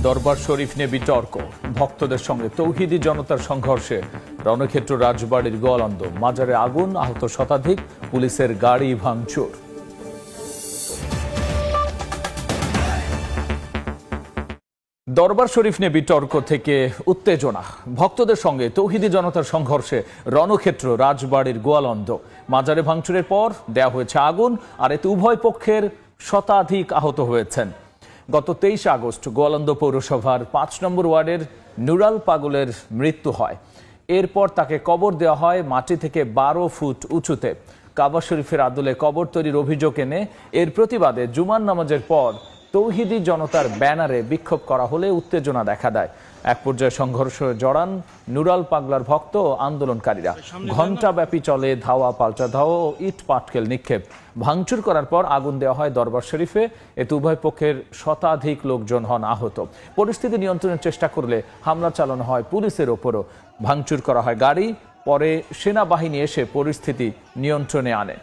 দরবার শরীফ নিয়ে বিতর্ক, ভক্তদের সঙ্গে তৌহিদি জনতার সংঘর্ষে রণক্ষেত্র রাজবাড়ির গোয়ালন্দ, মাজারে আগুন, আহত শতাধিক, পুলিশের গাড়ি ভাঙচুর। দরবার শরীফ নিয়ে বিতর্ক থেকে উত্তেজনা, ভক্তদের সঙ্গে তৌহিদি জনতার সংঘর্ষে রণক্ষেত্র রাজবাড়ির গোয়ালন্দ, মাজারে ভাঙচুরের পর দেয়া হয়েছে আগুন, আর এতে উভয় পক্ষের শতাধিক আহত হয়েছেন। গত 23 আগস্ট গোয়ালন্দ পৌরসভার 5 নম্বর ওয়ার্ডের নুরাল পাগলের মৃত্যু হয়। এরপর তাকে কবর দেওয়া হয় মাটি থেকে 12 ফুট উঁচুতে। কাবা শরীফের আদলে কবর তৈরির অভিযোগ এনে এর প্রতিবাদে জুমার নামাজের পর তৌহিদি জনতার ব্যানারে বিক্ষোভ করা হলে উত্তেজনা দেখা দেয়। এক পর্যায়ে সংঘর্ষে জড়ান নুরাল পাগলার ভক্ত ও আন্দোলনকারীরা। ঘণ্টাব্যাপী চলে ধাওয়া পাল্টা ধাওয়া ও ইট পাটকেল নিক্ষেপ। ভাঙচুর করার পর আগুন দেওয়া হয় দরবার শরীফে। এতে উভয় পক্ষের শতাধিক লোকজন হন আহত। পরিস্থিতি নিয়ন্ত্রণের চেষ্টা করলে হামলা চালানো হয় পুলিশের ওপরও। ভাঙচুর করা হয় গাড়ি, পরে সেনাবাহিনী এসে পরিস্থিতি নিয়ন্ত্রণে আনে।